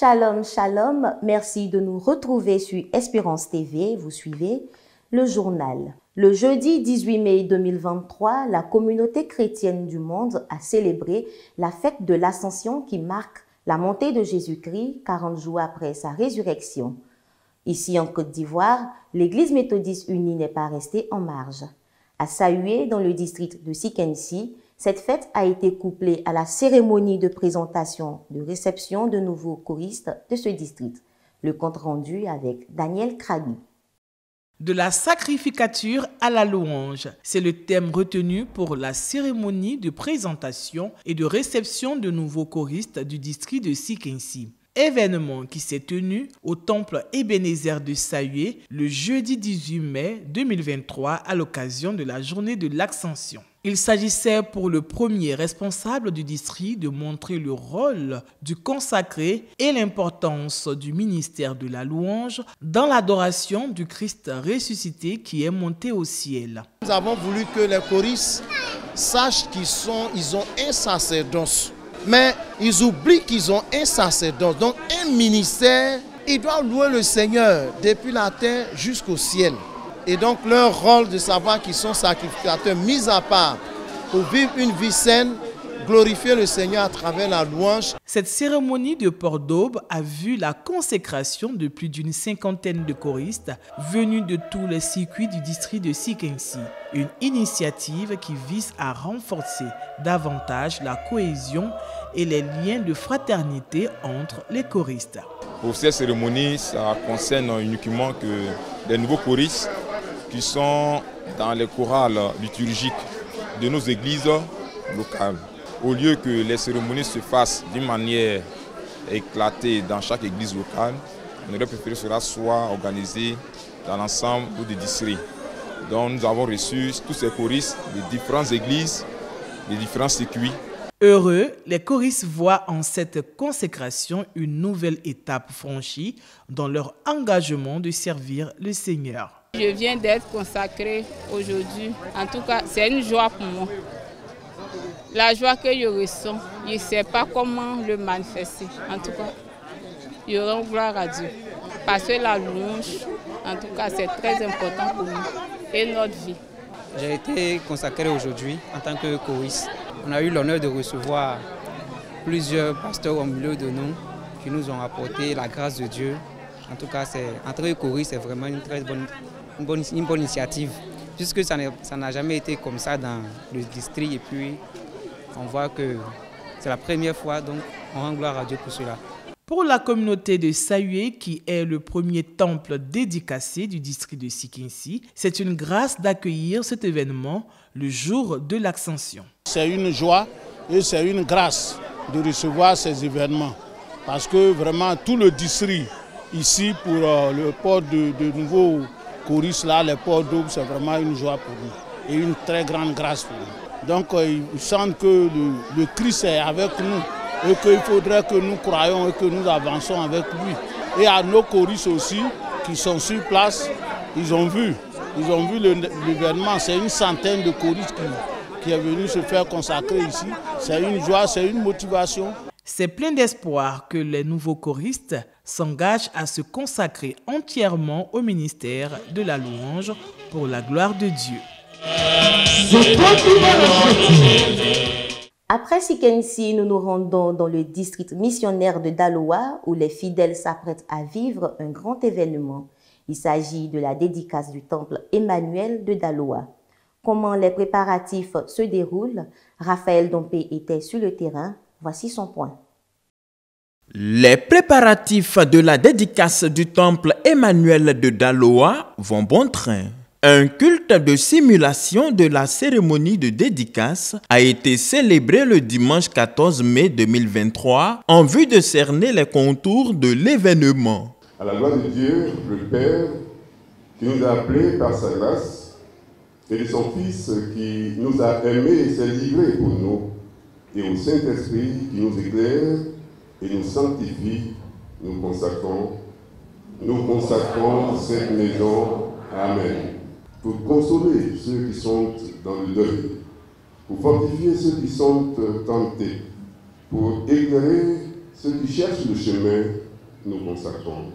Shalom, shalom, merci de nous retrouver sur Espérance TV, vous suivez le journal. Le jeudi 18 mai 2023, la communauté chrétienne du monde a célébré la fête de l'Ascension qui marque la montée de Jésus-Christ 40 jours après sa résurrection. Ici en Côte d'Ivoire, l'église méthodiste unie n'est pas restée en marge. À Sahué, dans le district de Sikensi, cette fête a été couplée à la cérémonie de présentation de réception de nouveaux choristes de ce district. Le compte rendu avec Daniel Kragi. De la sacrificature à la louange, c'est le thème retenu pour la cérémonie de présentation et de réception de nouveaux choristes du district de Sikensi. Événement qui s'est tenu au temple Ebenezer de Sahué le jeudi 18 mai 2023 à l'occasion de la journée de l'Ascension. Il s'agissait pour le premier responsable du district de montrer le rôle du consacré et l'importance du ministère de la louange dans l'adoration du Christ ressuscité qui est monté au ciel. Nous avons voulu que les choristes sachent qu'ils ont un sacerdoce. Mais ils oublient qu'ils ont un sacerdoce, donc un ministère. Ils doivent louer le Seigneur depuis la terre jusqu'au ciel. Et donc leur rôle de savoir qu'ils sont sacrificateurs, mis à part pour vivre une vie saine, glorifier le Seigneur à travers la louange. Cette cérémonie de port d'aube a vu la consécration de plus d'une cinquantaine de choristes venus de tous les circuits du district de Sikensi. Une initiative qui vise à renforcer davantage la cohésion et les liens de fraternité entre les choristes. Pour cette cérémonie, ça concerne uniquement que les nouveaux choristes qui sont dans les chorales liturgiques de nos églises locales. Au lieu que les cérémonies se fassent d'une manière éclatée dans chaque église locale, on aurait préféré que cela soit organisé dans l'ensemble des districts. Donc nous avons reçu tous ces choristes de différentes églises, de différents circuits. Heureux, les choristes voient en cette consécration une nouvelle étape franchie dans leur engagement de servir le Seigneur. Je viens d'être consacré aujourd'hui. En tout cas, c'est une joie pour moi. La joie que je ressens, je ne sais pas comment le manifester. En tout cas, je rends gloire à Dieu. Parce que la louange, en tout cas, c'est très important pour nous et notre vie. J'ai été consacré aujourd'hui en tant que choriste. On a eu l'honneur de recevoir plusieurs pasteurs au milieu de nous qui nous ont apporté la grâce de Dieu. En tout cas, en tant que choriste, c'est vraiment une très bonne initiative, puisque ça n'a jamais été comme ça dans le district. Et puis, on voit que c'est la première fois, donc on rend gloire à Dieu pour cela. Pour la communauté de Sahué, qui est le premier temple dédicacé du district de Sikensi, c'est une grâce d'accueillir cet événement le jour de l'Ascension. C'est une joie et c'est une grâce de recevoir ces événements, parce que vraiment tout le district ici pour le port de nouveaux choristes là, les ports d'aube, c'est vraiment une joie pour nous et une très grande grâce pour nous. Donc ils sentent que le Christ est avec nous et qu'il faudrait que nous croyions et que nous avançons avec lui. Et à nos choristes aussi qui sont sur place, ils ont vu l'événement. C'est une centaine de choristes qui est venu se faire consacrer ici. C'est une joie, c'est une motivation. C'est plein d'espoir que les nouveaux choristes s'engagent à se consacrer entièrement au ministère de la louange pour la gloire de Dieu. Après Sikensi, nous nous rendons dans le district missionnaire de Daloa où les fidèles s'apprêtent à vivre un grand événement. Il s'agit de la dédicace du temple Emmanuel de Daloa. Comment les préparatifs se déroulent? Raphaël Dompé était sur le terrain. Voici son point. Les préparatifs de la dédicace du temple Emmanuel de Daloa vont bon train. Un culte de simulation de la cérémonie de dédicace a été célébré le dimanche 14 mai 2023 en vue de cerner les contours de l'événement. À la gloire de Dieu, le Père, qui nous a appelés par sa grâce, et de son Fils qui nous a aimés et s'est livré pour nous, et au Saint-Esprit qui nous éclaire et nous sanctifie, nous consacrons cette maison. Amen. Pour consoler ceux qui sont dans le deuil, pour fortifier ceux qui sont tentés, pour éclairer ceux qui cherchent le chemin nous consacrons.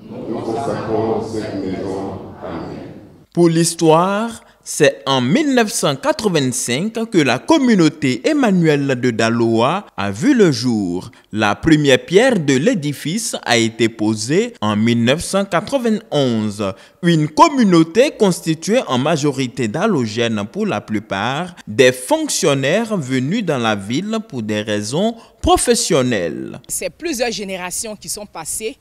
Nous consacrons cette maison. Amen. Pour l'histoire, c'est en 1985 que la communauté Emmanuel de Daloa a vu le jour. La première pierre de l'édifice a été posée en 1991. Une communauté constituée en majorité d'allogènes pour la plupart, des fonctionnaires venus dans la ville pour des raisons professionnelles. C'est plusieurs générations qui sont passées.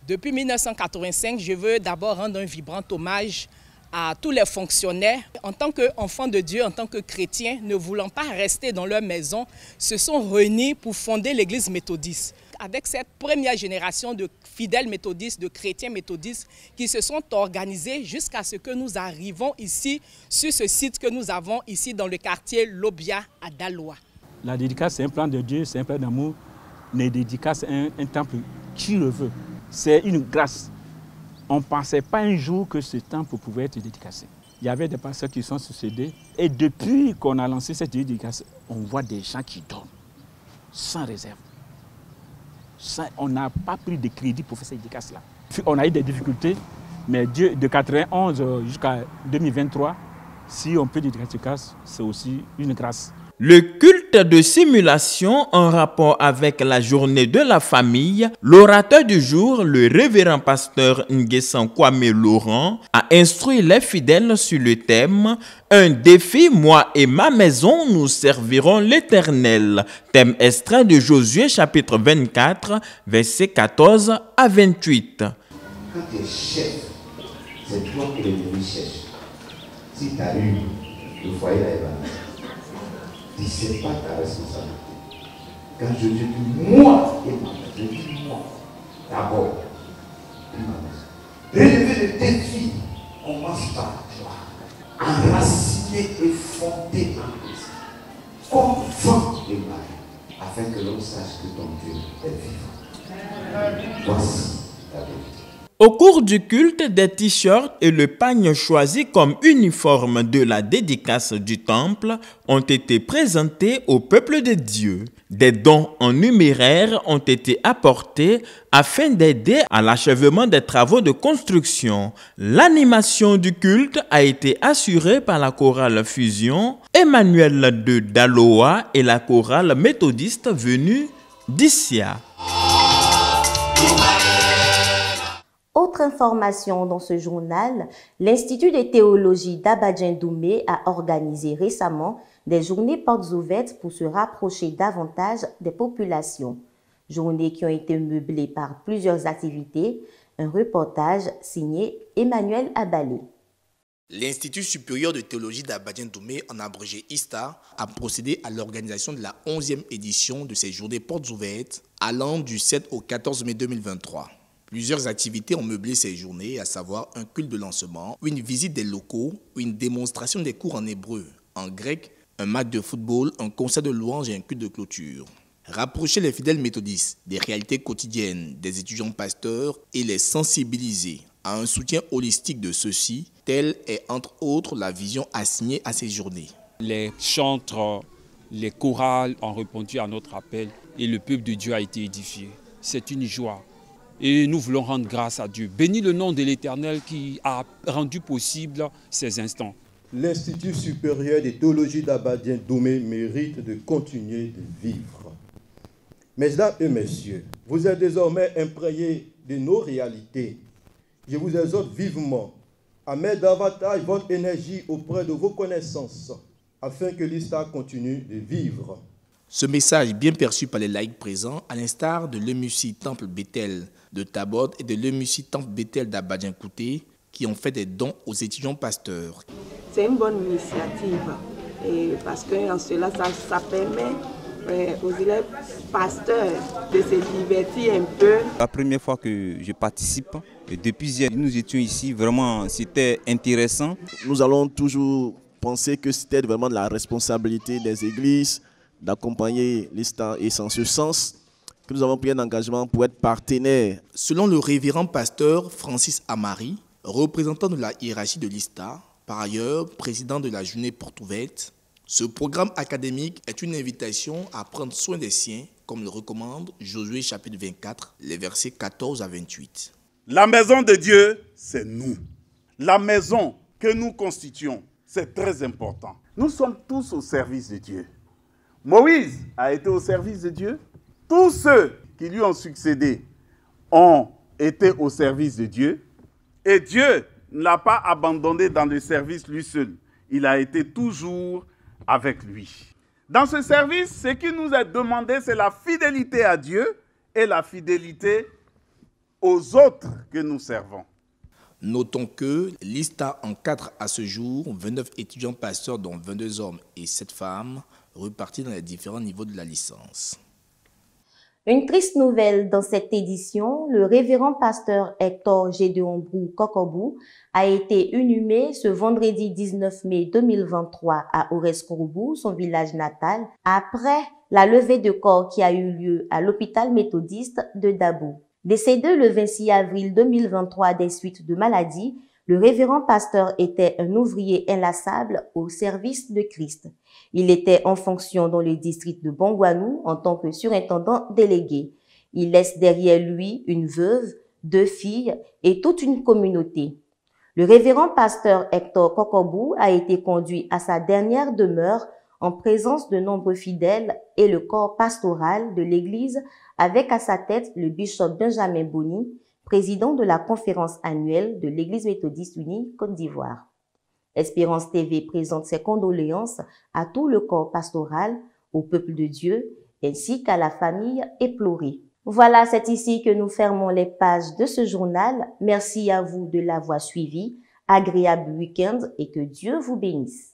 Depuis 1985, je veux d'abord rendre un vibrant hommage à tous les fonctionnaires. En tant qu'enfants de Dieu, en tant que chrétiens, ne voulant pas rester dans leur maison, se sont réunis pour fonder l'église méthodiste. Avec cette première génération de fidèles méthodistes, de chrétiens méthodistes, qui se sont organisés jusqu'à ce que nous arrivons ici, sur ce site que nous avons ici dans le quartier Lobia à Daloa. La dédicace, c'est un plan de Dieu, c'est un plan d'amour. La dédicace, c'est un temple qui le veut. C'est une grâce. On ne pensait pas un jour que ce temple pouvait être dédicacé. Il y avait des pasteurs qui sont succédés. Et depuis qu'on a lancé cette dédicace, on voit des gens qui donnent sans réserve. On n'a pas pris de crédit pour faire cette dédicace-là. On a eu des difficultés, mais Dieu, de 1991 jusqu'à 2023, si on peut dédicacer cette dédicace, c'est aussi une grâce. Le culte de simulation en rapport avec la journée de la famille, l'orateur du jour, le révérend pasteur Nguessan Kwame Laurent, a instruit les fidèles sur le thème « Un défi, moi et ma maison, nous servirons l'Éternel ». Thème extrait de Josué chapitre 24, versets 14 à 28. Quand tu es chef, c'est toi qui es devenu chef. Si tu as eu le foyer là, ce n'est pas ta responsabilité. Quand je te dis moi et ma maison, je dis moi d'abord et ma maison. Relever le défi commence par toi. Enraciner et fonder en Christ. Comme vent et marée, afin que l'on sache que ton Dieu est vivant. Voici la vérité. Au cours du culte, des t-shirts et le pagne choisi comme uniforme de la dédicace du temple ont été présentés au peuple de Dieu. Des dons en numéraire ont été apportés afin d'aider à l'achèvement des travaux de construction. L'animation du culte a été assurée par la chorale Fusion, Emmanuel de Daloa et la chorale méthodiste venue d'Issia. Autre information dans ce journal, l'Institut de théologie d'Abadien-Doumé a organisé récemment des journées portes ouvertes pour se rapprocher davantage des populations. Journées qui ont été meublées par plusieurs activités. Un reportage signé Emmanuel Abalé. L'Institut supérieur de théologie d'Abadien-Doumé, en abrégé ISTA, a procédé à l'organisation de la 11e édition de ces journées portes ouvertes allant du 7 au 14 mai 2023. Plusieurs activités ont meublé ces journées, à savoir un culte de lancement, une visite des locaux, une démonstration des cours en hébreu, en grec, un match de football, un concert de louanges et un culte de clôture. Rapprocher les fidèles méthodistes des réalités quotidiennes des étudiants pasteurs et les sensibiliser à un soutien holistique de ceux-ci, telle est entre autres la vision assignée à ces journées. Les chantres, les chorales ont répondu à notre appel et le peuple de Dieu a été édifié. C'est une joie. Et nous voulons rendre grâce à Dieu. Bénis le nom de l'Éternel qui a rendu possible ces instants. L'Institut supérieur de théologie d'Abadien-Doumé mérite de continuer de vivre. Mesdames et messieurs, vous êtes désormais imprégnés de nos réalités. Je vous exhorte vivement à mettre davantage votre énergie auprès de vos connaissances afin que l'ISTA continue de vivre. Ce message bien perçu par les laïcs présents, à l'instar de l'EMUCI Temple Bethel de Tabord et de l'EMUCI Temple Bethel d'Abadien-Kouté, qui ont fait des dons aux étudiants pasteurs. C'est une bonne initiative parce que en cela, ça permet aux élèves pasteurs de se divertir un peu. La première fois que je participe, et depuis hier, nous étions ici, vraiment c'était intéressant. Nous allons toujours penser que c'était vraiment de la responsabilité des églises d'accompagner l'ISTA, et c'est en ce sens que nous avons pris un engagement pour être partenaires. Selon le révérend pasteur Francis Amari, représentant de la hiérarchie de l'ISTA, par ailleurs président de la journée porte ouverte, Ce programme académique est une invitation à prendre soin des siens, comme le recommande Josué chapitre 24, les versets 14 à 28. La maison de Dieu, c'est nous. La maison que nous constituons, c'est très important. Nous sommes tous au service de Dieu. Moïse a été au service de Dieu. Tous ceux qui lui ont succédé ont été au service de Dieu. Et Dieu ne l'a pas abandonné dans le service lui seul. Il a été toujours avec lui. Dans ce service, ce qui nous est demandé, c'est la fidélité à Dieu et la fidélité aux autres que nous servons. Notons que l'ISTA encadre à ce jour 29 étudiants pasteurs, dont 22 hommes et 7 femmes, repartis dans les différents niveaux de la licence. Une triste nouvelle dans cette édition, le révérend pasteur Hector Gédéon Brou Kokobou a été inhumé ce vendredi 19 mai 2023 à Oreskoroubou, son village natal, après la levée de corps qui a eu lieu à l'hôpital méthodiste de Dabo. Décédé le 26 avril 2023 des suites de maladie, le révérend pasteur était un ouvrier inlassable au service de Christ. Il était en fonction dans le district de Bongwanou en tant que surintendant délégué. Il laisse derrière lui une veuve, 2 filles et toute une communauté. Le révérend pasteur Hector Kokobou a été conduit à sa dernière demeure en présence de nombreux fidèles et le corps pastoral de l'Église avec à sa tête le bishop Benjamin Boni, président de la conférence annuelle de l'Église méthodiste unie Côte d'Ivoire. Espérance TV présente ses condoléances à tout le corps pastoral, au peuple de Dieu, ainsi qu'à la famille éplorée. Voilà, c'est ici que nous fermons les pages de ce journal. Merci à vous de l'avoir suivi. Agréable week-end et que Dieu vous bénisse.